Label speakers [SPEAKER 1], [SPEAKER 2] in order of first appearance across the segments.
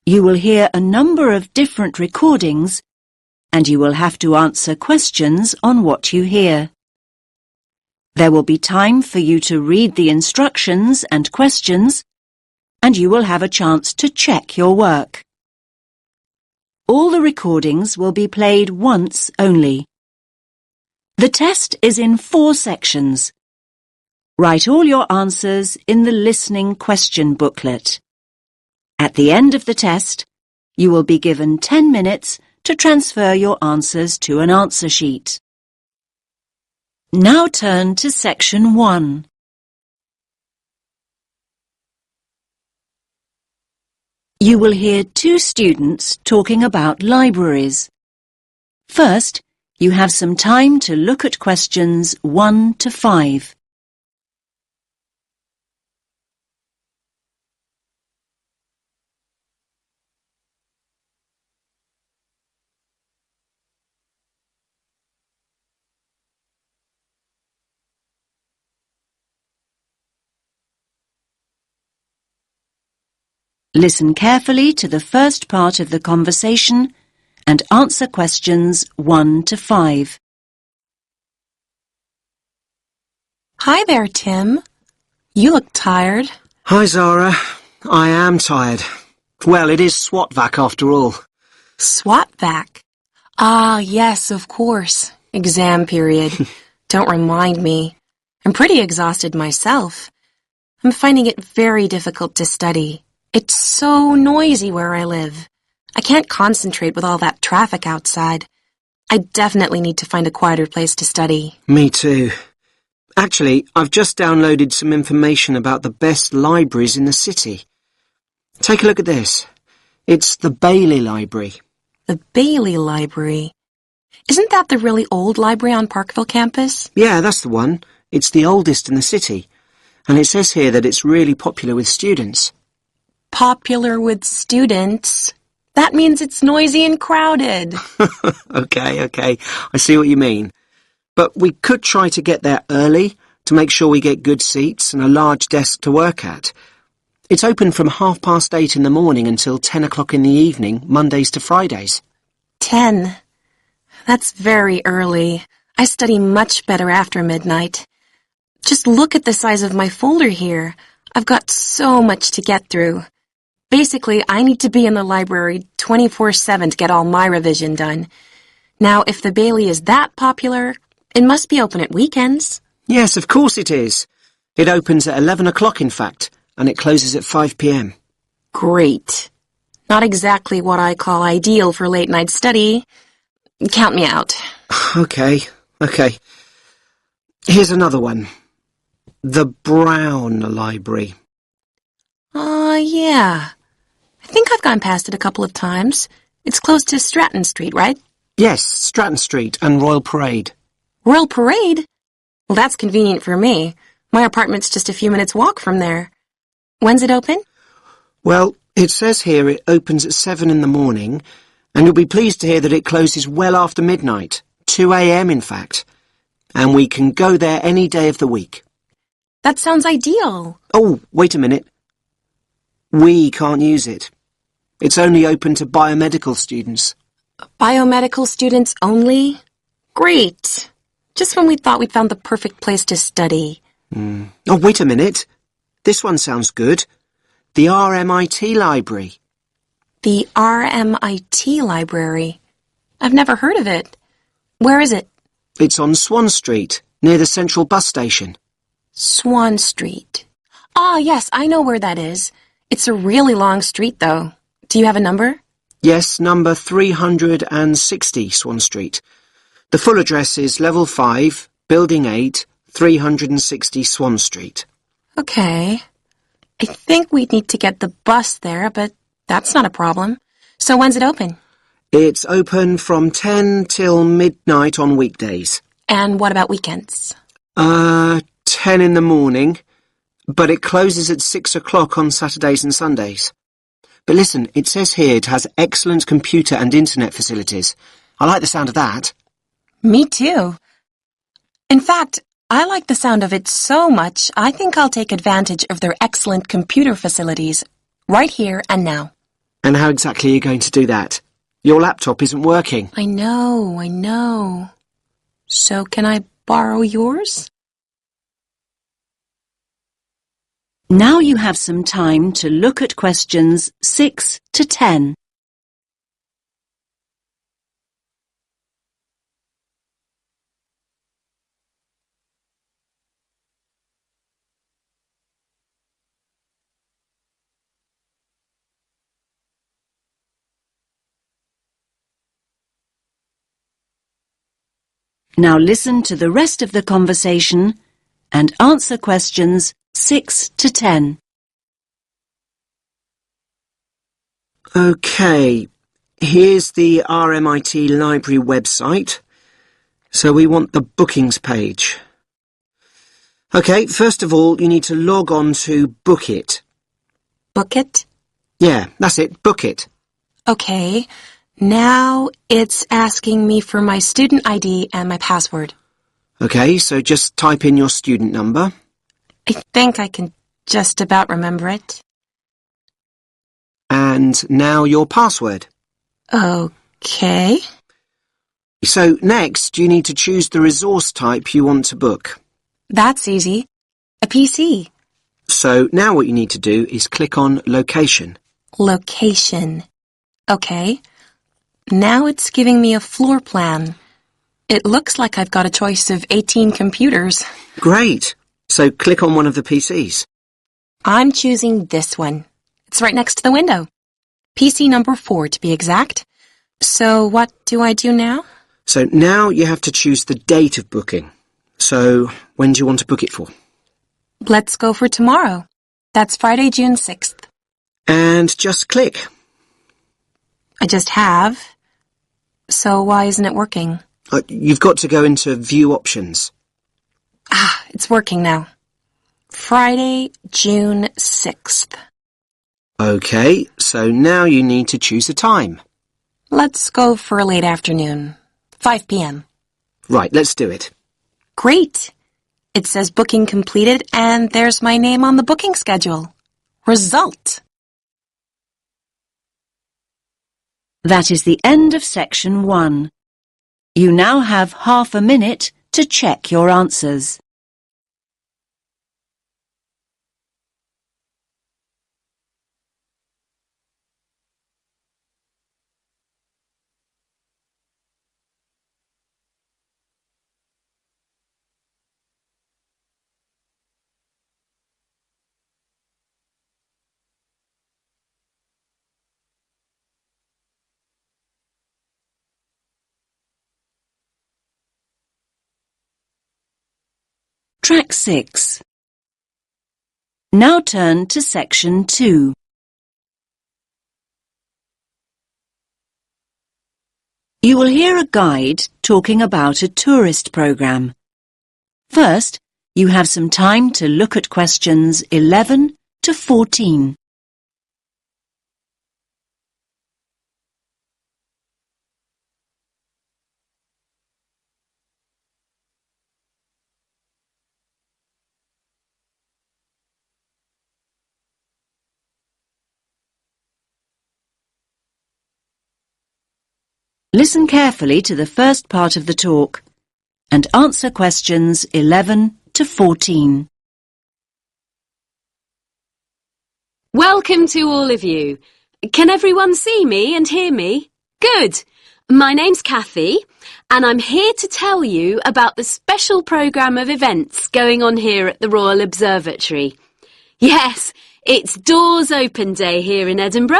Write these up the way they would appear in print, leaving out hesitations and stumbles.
[SPEAKER 1] You will hear a number of different recordings, and you will have to answer questions on what you hear. There will be time for you to read the instructions and questions, and you will have a chance to check your work. All the recordings will be played once only. The test is in 4 sections. Write all your answers in the listening question booklet. At the end of the test, you will be given 10 minutes to transfer your answers to an answer sheet. Now turn to Section 1. You will hear 2 students talking about libraries. First, you have some time to look at questions 1 to 5. Listen carefully to the first part of the conversation and answer questions 1 to 5.
[SPEAKER 2] Hi there, Tim. You look tired.
[SPEAKER 3] Hi, Zara. I am tired. Well, it is SWAT-vac after all.
[SPEAKER 2] SWAT-vac? Ah, yes, of course. Exam period. Don't remind me. I'm pretty exhausted myself. I'm finding it very difficult to study. It's so noisy where I live. I can't concentrate with all that traffic outside. I definitely need to find a quieter place to study.
[SPEAKER 3] Me too. Actually, I've just downloaded some information about the best libraries in the city. Take a look at this. It's the Bailey Library.
[SPEAKER 2] The Bailey Library? Isn't that the really old library on Parkville campus?
[SPEAKER 3] Yeah, that's the one. It's the oldest in the city. And it says here that it's really popular with students.
[SPEAKER 2] Popular with students? That means it's noisy and crowded.
[SPEAKER 3] Okay. I see what you mean. But we could try to get there early to make sure we get good seats and a large desk to work at. It's open from 8:30 in the morning until 10 o'clock in the evening, Mondays to Fridays.
[SPEAKER 2] 10. That's very early. I study much better after midnight. Just look at the size of my folder here. I've got so much to get through. Basically, I need to be in the library 24/7 to get all my revision done. Now, if the Bailey is that popular, it must be open at weekends.
[SPEAKER 3] Yes, of course it is. It opens at 11 o'clock, in fact, and it closes at 5 p.m.
[SPEAKER 2] Great. Not exactly what I call ideal for late-night study. Count me out.
[SPEAKER 3] Okay. Here's another one. The Brown Library.
[SPEAKER 2] Yeah. I think I've gone past it a couple of times. It's close to Stratton Street, right?
[SPEAKER 3] Yes, Stratton Street and Royal Parade.
[SPEAKER 2] Royal Parade? Well, that's convenient for me. My apartment's just a few minutes' walk from there. When's it open?
[SPEAKER 3] Well, it says here it opens at 7 in the morning, and you'll be pleased to hear that it closes well after midnight, 2 a.m. in fact. And we can go there any day of the week.
[SPEAKER 2] That sounds ideal.
[SPEAKER 3] Oh, wait a minute. We can't use it. It's only open to biomedical students.
[SPEAKER 2] Biomedical students only? Great. Just when we thought we'd found the perfect place to study.
[SPEAKER 3] Oh, wait a minute. This one sounds good. The RMIT Library.
[SPEAKER 2] The RMIT Library? I've never heard of it. Where is it?
[SPEAKER 3] It's on Swan Street, near the Central Bus Station.
[SPEAKER 2] Swan Street. Ah, yes, I know where that is. It's a really long street, though. Do you have a number?
[SPEAKER 3] Yes, number 360 Swan Street. The full address is Level 5, Building 8, 360 Swan Street.
[SPEAKER 2] Okay. I think we'd need to get the bus there, but that's not a problem. So when's it open?
[SPEAKER 3] It's open from 10 till midnight on weekdays.
[SPEAKER 2] And what about weekends?
[SPEAKER 3] 10 in the morning, but it closes at 6 o'clock on Saturdays and Sundays. But listen, it says here it has excellent computer and internet facilities. I like the sound of that.
[SPEAKER 2] Me too. In fact, I like the sound of it so much, I think I'll take advantage of their excellent computer facilities right here and now.
[SPEAKER 3] And how exactly are you going to do that? Your laptop isn't working.
[SPEAKER 2] I know. So can I borrow yours?
[SPEAKER 1] Now you have some time to look at questions 6 to 10. Now listen to the rest of the conversation and answer questions 6 to 10.
[SPEAKER 3] OK, here's the RMIT Library website. So we want the bookings page. OK, first of all, you need to log on to Book It.
[SPEAKER 2] Book it?
[SPEAKER 3] Yeah, that's it, Book It.
[SPEAKER 2] Okay. Now it's asking me for my student ID and my password.
[SPEAKER 3] OK, so just type in your student number.
[SPEAKER 2] I think I can just about remember it.
[SPEAKER 3] And now your password.
[SPEAKER 2] Okay.
[SPEAKER 3] So next, you need to choose the resource type you want to book.
[SPEAKER 2] That's easy. A PC.
[SPEAKER 3] So now what you need to do is click on Location.
[SPEAKER 2] Location. Okay. Now it's giving me a floor plan. It looks like I've got a choice of 18 computers.
[SPEAKER 3] Great! So click on one of the PCs.
[SPEAKER 2] I'm choosing this one. It's right next to the window. PC number 4 to be exact. So what do I do now?
[SPEAKER 3] So now you have to choose the date of booking. So when do you want to book it for?
[SPEAKER 2] Let's go for tomorrow. That's Friday, June 6th.
[SPEAKER 3] And just click.
[SPEAKER 2] I just have. So why isn't it working?
[SPEAKER 3] You've got to go into View Options.
[SPEAKER 2] It's working now. Friday, June 6th.
[SPEAKER 3] OK, so now you need to choose a time.
[SPEAKER 2] Let's go for a late afternoon. 5 p.m.
[SPEAKER 3] Right, let's do it.
[SPEAKER 2] Great! It says booking completed and there's my name on the booking schedule. Result!
[SPEAKER 1] That is the end of section 1. You now have half a minute to check your answers. Track 6. Now turn to section 2. You will hear a guide talking about a tourist program. First, you have some time to look at questions 11 to 14. Listen carefully to the first part of the talk and answer questions 11 to 14.
[SPEAKER 4] Welcome to all of you. Can everyone see me and hear me? Good. My name's Kathy, and I'm here to tell you about the special programme of events going on here at the Royal Observatory. Yes, it's Doors Open Day here in Edinburgh,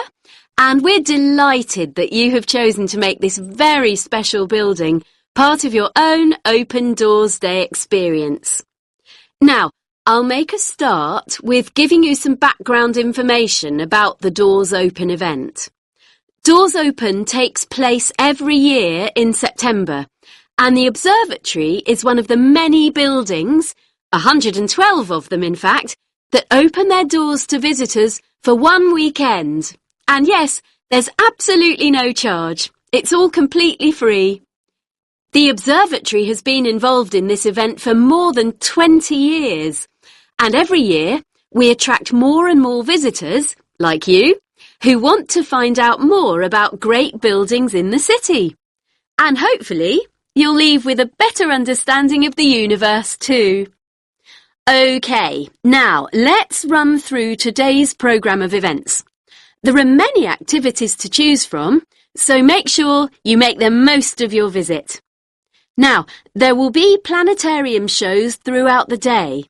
[SPEAKER 4] and we're delighted that you have chosen to make this very special building part of your own Open Doors Day experience. Now, I'll make a start with giving you some background information about the Doors Open event. Doors Open takes place every year in September, and the observatory is one of the many buildings, 112 of them in fact, that open their doors to visitors for one weekend. And yes, there's absolutely no charge. It's all completely free. The observatory has been involved in this event for more than 20 years. And every year, we attract more and more visitors, like you, who want to find out more about great buildings in the city. And hopefully, you'll leave with a better understanding of the universe too. OK, now let's run through today's programme of events. There are many activities to choose from, so make sure you make the most of your visit. Now, there will be planetarium shows throughout the day.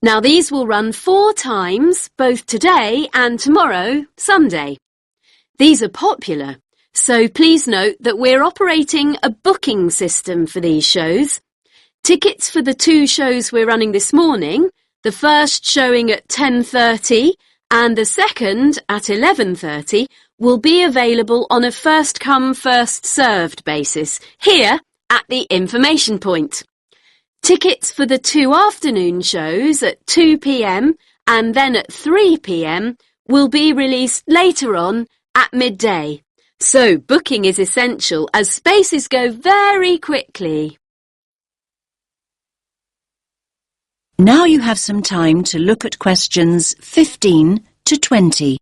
[SPEAKER 4] Now, these will run 4 times, both today and tomorrow, Sunday. These are popular, so please note that we're operating a booking system for these shows. Tickets for the 2 shows we're running this morning, the first showing at 10:30 and the second at 11:30, will be available on a first-come, first-served basis here at the information point. Tickets for the 2 afternoon shows at 2 p.m. and then at 3 p.m. will be released later on at midday. So booking is essential as spaces go very quickly.
[SPEAKER 1] Now you have some time to look at questions 15 to 20.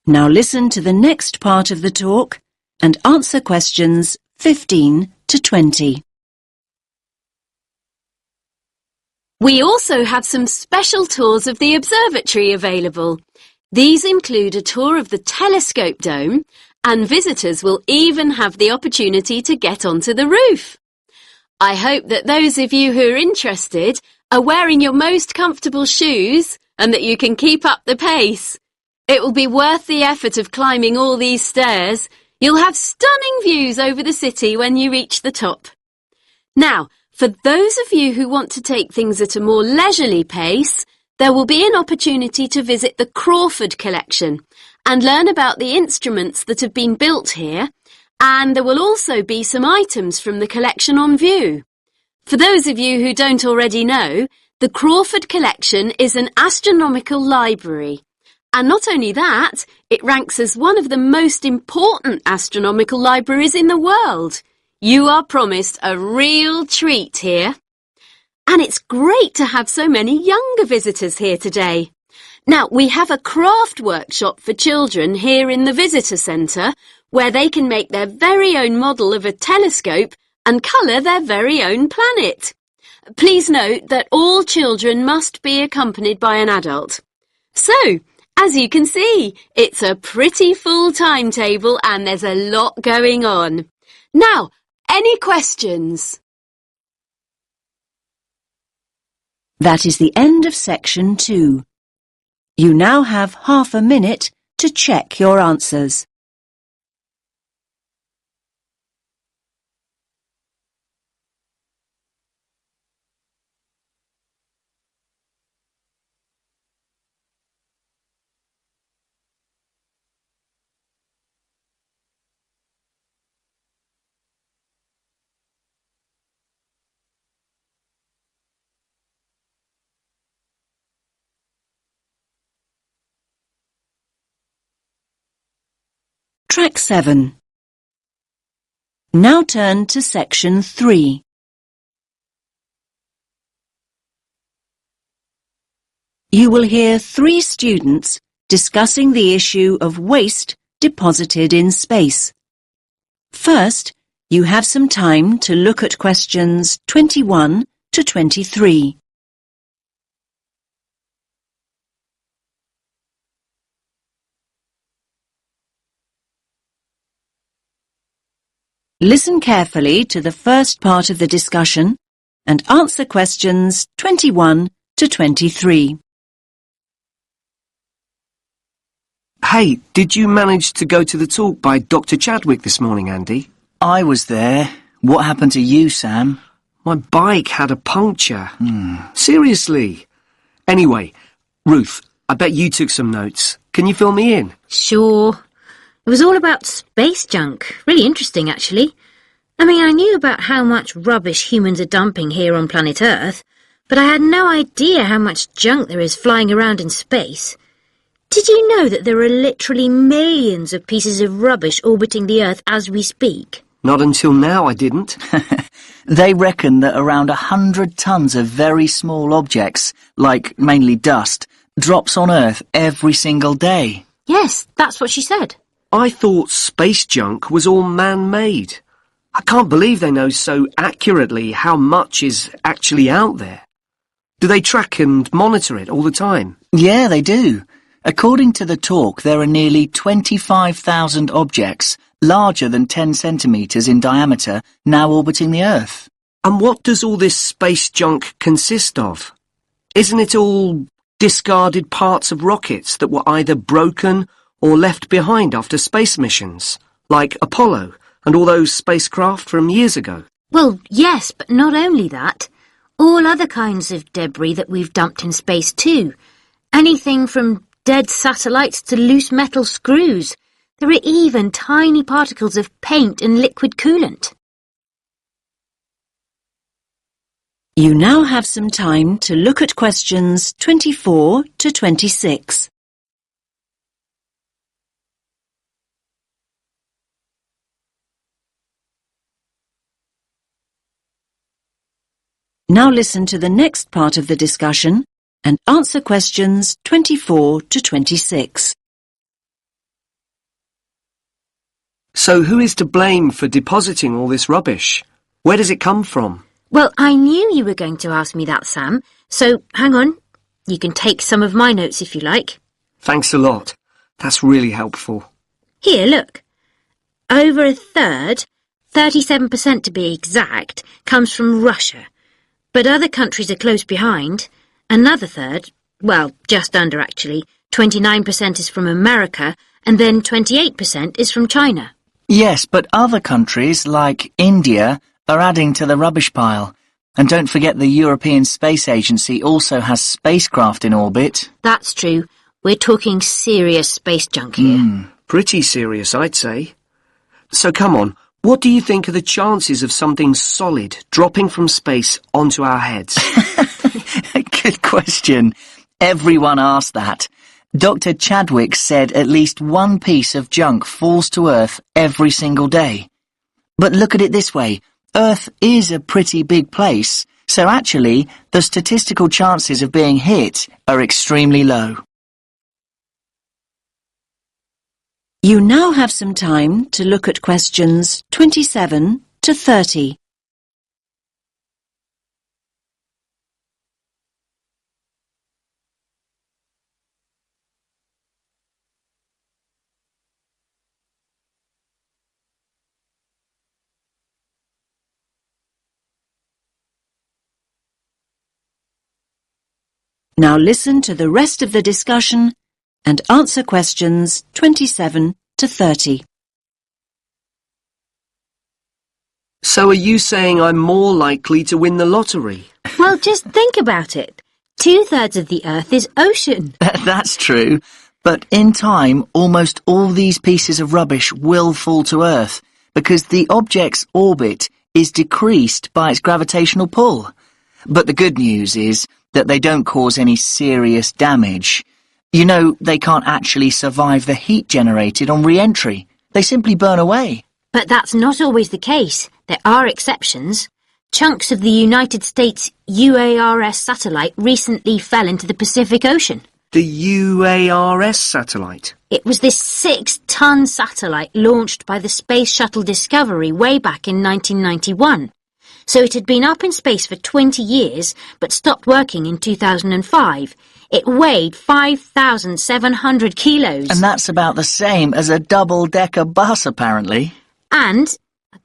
[SPEAKER 1] Now listen to the next part of the talk and answer questions 15 to 20.
[SPEAKER 4] We also have some special tours of the observatory available. These include a tour of the telescope dome, and visitors will even have the opportunity to get onto the roof. I hope that those of you who are interested are wearing your most comfortable shoes and that you can keep up the pace. It will be worth the effort of climbing all these stairs. You'll have stunning views over the city when you reach the top. Now, for those of you who want to take things at a more leisurely pace, there will be an opportunity to visit the Crawford collection and learn about the instruments that have been built here, and there will also be some items from the collection on view. For those of you who don't already know, the Crawford collection is an astronomical library. And not only that, it ranks as one of the most important astronomical libraries in the world. You are promised a real treat here. And it's great to have so many younger visitors here today. Now, we have a craft workshop for children here in the visitor centre where they can make their very own model of a telescope and colour their very own planet. Please note that all children must be accompanied by an adult. So, as you can see, it's a pretty full timetable and there's a lot going on. Now, any questions?
[SPEAKER 1] That is the end of section 2. You now have half a minute to check your answers. Track 7. Now turn to section 3. You will hear 3 students discussing the issue of waste deposited in space. First, you have some time to look at questions 21 to 23. Listen carefully to the first part of the discussion and answer questions 21 to 23.
[SPEAKER 3] Hey, did you manage to go to the talk by Dr. Chadwick this morning, Andy?
[SPEAKER 5] I was there. What happened to you, Sam?
[SPEAKER 3] My bike had a puncture. Seriously. Anyway, Ruth, I bet you took some notes. Can you fill me in?
[SPEAKER 6] Sure. It was all about space junk. Really interesting, actually. I mean, I knew about how much rubbish humans are dumping here on planet Earth, but I had no idea how much junk there is flying around in space. Did you know that there are literally millions of pieces of rubbish orbiting the Earth as we speak?
[SPEAKER 3] Not until now, I didn't.
[SPEAKER 5] They reckon that around 100 tons of very small objects, like mainly dust, drops on Earth every single day.
[SPEAKER 6] Yes, that's what she said.
[SPEAKER 3] I thought space junk was all man-made. I can't believe they know so accurately how much is actually out there. Do they track and monitor it all the time?
[SPEAKER 5] Yeah, they do. According to the talk, there are nearly 25,000 objects larger than 10 centimetres in diameter now orbiting the Earth.
[SPEAKER 3] And what does all this space junk consist of? Isn't it all discarded parts of rockets that were either broken or left behind after space missions, like Apollo and all those spacecraft from years ago?
[SPEAKER 6] Well, yes, but not only that. All other kinds of debris that we've dumped in space too. Anything from dead satellites to loose metal screws. There are even tiny particles of paint and liquid coolant.
[SPEAKER 1] You now have some time to look at questions 24 to 26. Now listen to the next part of the discussion and answer questions 24 to 26.
[SPEAKER 3] So who is to blame for depositing all this rubbish? Where does it come from?
[SPEAKER 6] Well, I knew you were going to ask me that, Sam, so hang on. You can take some of my notes if you like.
[SPEAKER 3] Thanks a lot. That's really helpful.
[SPEAKER 6] Here, look. Over a third, 37% to be exact, comes from Russia. But other countries are close behind. Another third, well, just under actually, 29% is from America, and then 28% is from China.
[SPEAKER 5] Yes, but other countries, like India, are adding to the rubbish pile. And don't forget the European Space Agency also has spacecraft in orbit.
[SPEAKER 6] That's true. We're talking serious space junk here.
[SPEAKER 3] Pretty serious, I'd say. So come on, what do you think are the chances of something solid dropping from space onto our heads?
[SPEAKER 5] Good question. Everyone asked that. Dr. Chadwick said at least one piece of junk falls to Earth every single day. But look at it this way. Earth is a pretty big place, so actually the statistical chances of being hit are extremely low.
[SPEAKER 1] You now have some time to look at questions 27 to 30. Now listen to the rest of the discussion and answer questions 27 to 30.
[SPEAKER 3] So are you saying I'm more likely to win the lottery?
[SPEAKER 6] Well, just think about it. 2/3 of the Earth is ocean.
[SPEAKER 5] That's true. But in time, almost all these pieces of rubbish will fall to Earth because the object's orbit is decreased by its gravitational pull. But the good news is that they don't cause any serious damage. You know, they can't actually survive the heat generated on re-entry. They simply burn away.
[SPEAKER 6] But that's not always the case. There are exceptions. Chunks of the United States UARS satellite recently fell into the Pacific Ocean.
[SPEAKER 3] The UARS satellite?
[SPEAKER 6] It was this 6-ton satellite launched by the Space Shuttle Discovery way back in 1991. So it had been up in space for 20 years, but stopped working in 2005. It weighed 5,700 kilos.
[SPEAKER 5] And that's about the same as a double-decker bus, apparently.
[SPEAKER 6] And,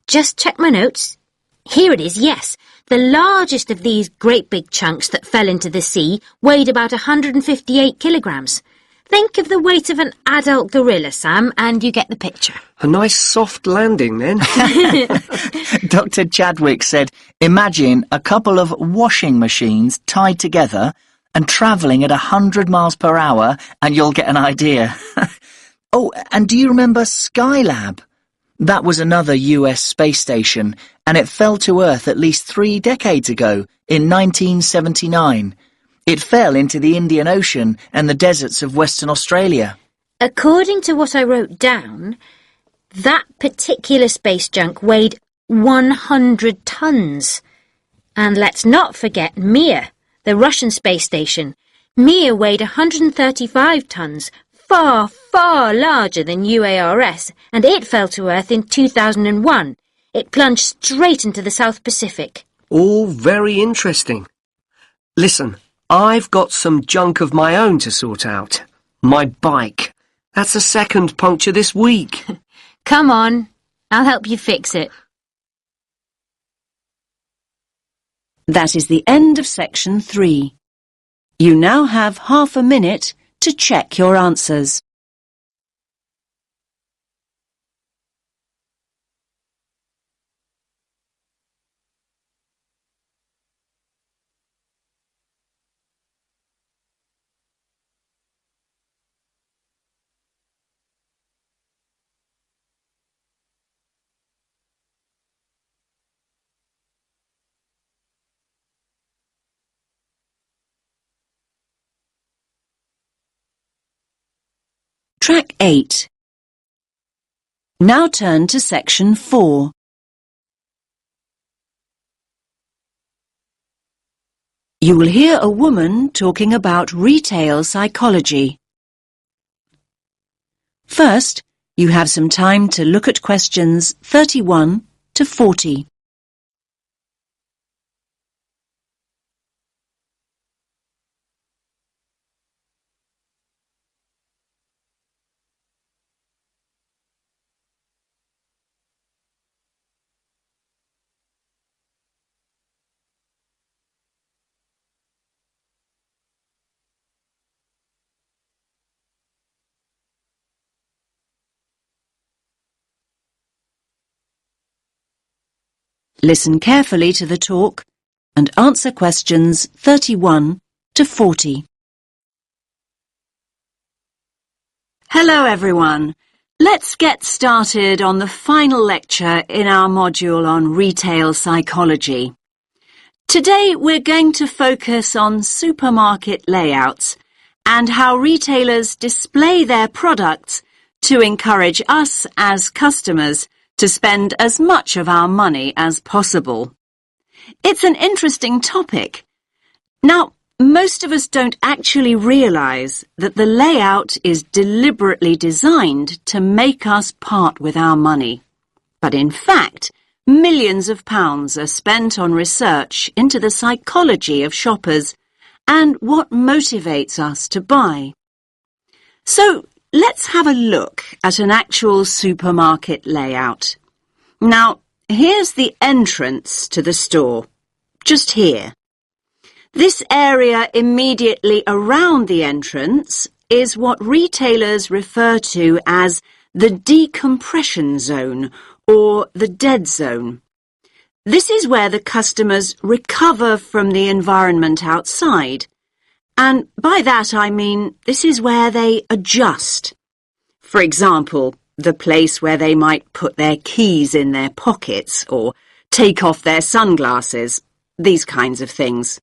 [SPEAKER 6] just check my notes. Here it is, yes. The largest of these great big chunks that fell into the sea weighed about 158 kilograms. Think of the weight of an adult gorilla, Sam, and you get the picture.
[SPEAKER 3] A nice soft landing, then.
[SPEAKER 5] Dr. Chadwick said, imagine a couple of washing machines tied together and travelling at 100 miles per hour, and you'll get an idea. Oh, and do you remember Skylab? That was another US space station, and it fell to Earth at least 3 decades ago, in 1979. It fell into the Indian Ocean and the deserts of Western Australia.
[SPEAKER 6] According to what I wrote down, that particular space junk weighed 100 tons. And let's not forget Mir, the Russian space station. Mir weighed 135 tons, far, far larger than UARS, and it fell to Earth in 2001. It plunged straight into the South Pacific.
[SPEAKER 3] All very interesting. Listen, I've got some junk of my own to sort out. My bike. That's the second puncture this week.
[SPEAKER 6] Come on, I'll help you fix it.
[SPEAKER 1] That is the end of section 3. You now have half a minute to check your answers. Track 8. Now turn to section 4. You will hear a woman talking about retail psychology. First, you have some time to look at questions 31 to 40. Listen carefully to the talk and answer questions 31 to 40. Hello everyone. Let's get started on the final lecture in our module on retail psychology. Today we're going to focus on supermarket layouts and how retailers display their products to encourage us as customers to spend as much of our money as possible. It's an interesting topic. Now, most of us don't actually realize that the layout is deliberately designed to make us part with our money. But in fact, millions of pounds are spent on research into the psychology of shoppers and what motivates us to buy. So, let's have a look at an actual supermarket layout. Now, here's the entrance to the store, just here. This area immediately around the entrance is what retailers refer to as the decompression zone or the dead zone. This is where the customers recover from the environment outside. And by that I mean this is where they adjust. For example, the place where they might put their keys in their pockets or take off their sunglasses, these kinds of things.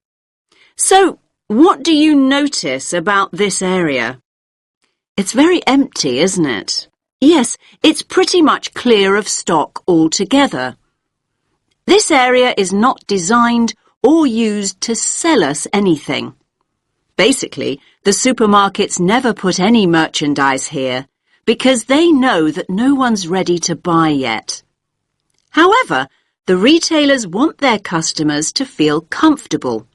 [SPEAKER 1] So, what do you notice about this area? It's very empty, isn't it? Yes, it's pretty much clear of stock altogether. This area is not designed or used to sell us anything. Basically, the supermarkets never put any merchandise here because they know that no one's ready to buy yet. However, the retailers want their customers to feel comfortable.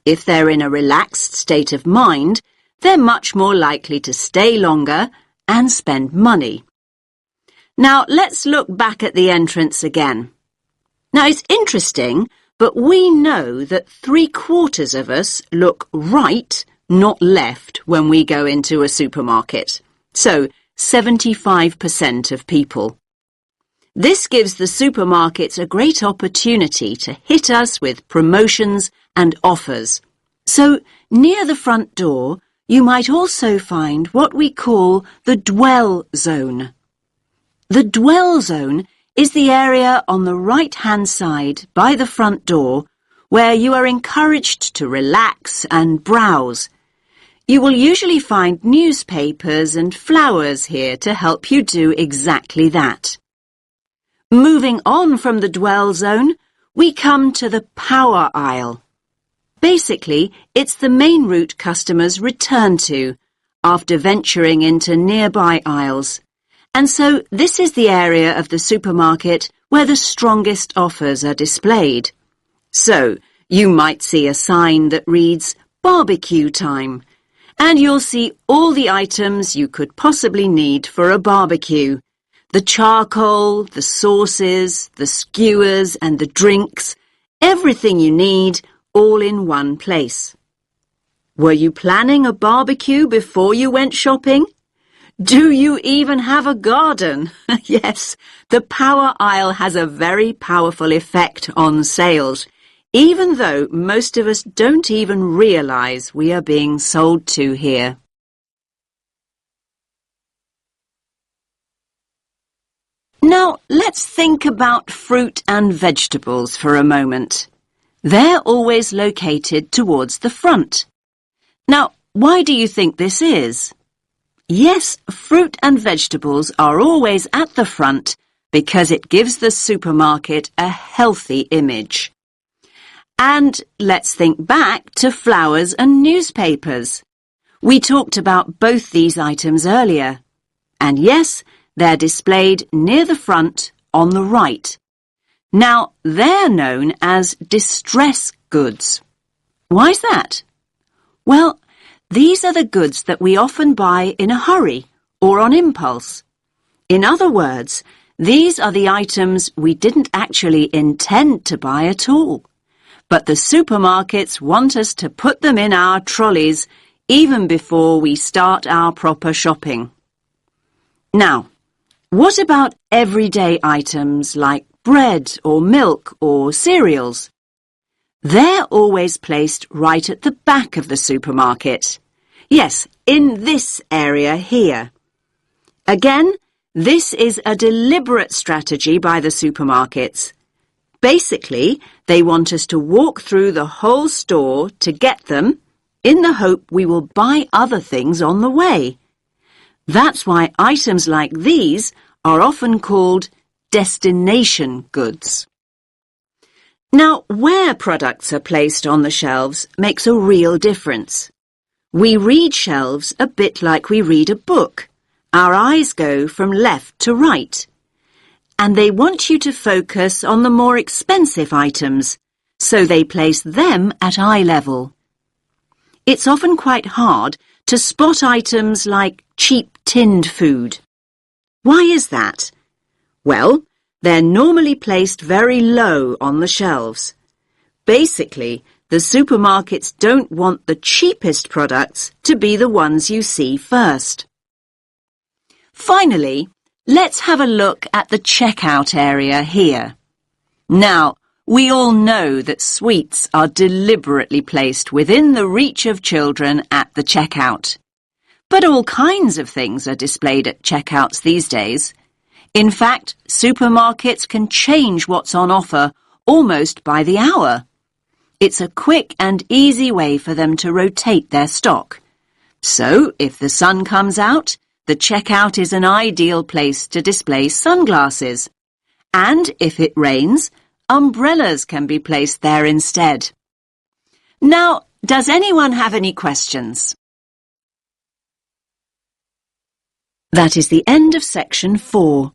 [SPEAKER 1] If they're in a relaxed state of mind, they're much more likely to stay longer and spend money. Now, let's look back at the entrance again. Now, it's interesting, but we know that 3/4 of us look right, not left, when we go into a supermarket. So, 75% of people. This gives the supermarkets a great opportunity to hit us with promotions and offers. So, near the front door, you might also find what we call the dwell zone. The dwell zone is the area on the right-hand side by the front door where you are encouraged to relax and browse. You will usually find newspapers and flowers here to help you do exactly that. Moving on from the dwell zone, we come to the power aisle. Basically, it's the main route customers return to after venturing into nearby aisles. And so this is the area of the supermarket where the strongest offers are displayed. So you might see a sign that reads barbecue time, and you'll see all the items you could possibly need for a barbecue. The charcoal, the sauces, the skewers and the drinks, everything you need, all in one place. Were you planning a barbecue before you went shopping? Do you even have a garden? Yes, the power aisle has a very powerful effect on sales, even though most of us don't even realize we are being sold to here. Now, let's think about fruit and vegetables for a moment. They're always located towards the front. Now, why do you think this is? Yes, fruit and vegetables are always at the front because it gives the supermarket a healthy image. And let's think back to flowers and newspapers. We talked about both these items earlier. And yes, they're displayed near the front on the right. Now, they're known as distress goods. Why's that? Well, these are the goods that we often buy in a hurry or on impulse. In other words, these are the items we didn't actually intend to buy at all. But the supermarkets want us to put them in our trolleys even before we start our proper shopping. Now, what about everyday items like bread or milk or cereals? They're always placed right at the back of the supermarket. Yes, in this area here. Again, this is a deliberate strategy by the supermarkets. Basically, they want us to walk through the whole store to get them in the hope we will buy other things on the way. That's why items like these are often called destination goods. Now, where products are placed on the shelves makes a real difference. We read shelves a bit like we read a book. Our eyes go from left to right. And they want you to focus on the more expensive items, so they place them at eye level. It's often quite hard to spot items like cheap tinned food. Why is that? Well, they're normally placed very low on the shelves. Basically, the supermarkets don't want the cheapest products to be the ones you see first. Finally, let's have a look at the checkout area here. Now, we all know that sweets are deliberately placed within the reach of children at the checkout. But all kinds of things are displayed at checkouts these days. In fact, supermarkets can change what's on offer almost by the hour. It's a quick and easy way for them to rotate their stock. So, if the sun comes out, the checkout is an ideal place to display sunglasses. And if it rains, umbrellas can be placed there instead. Now, does anyone have any questions? That is the end of section 4.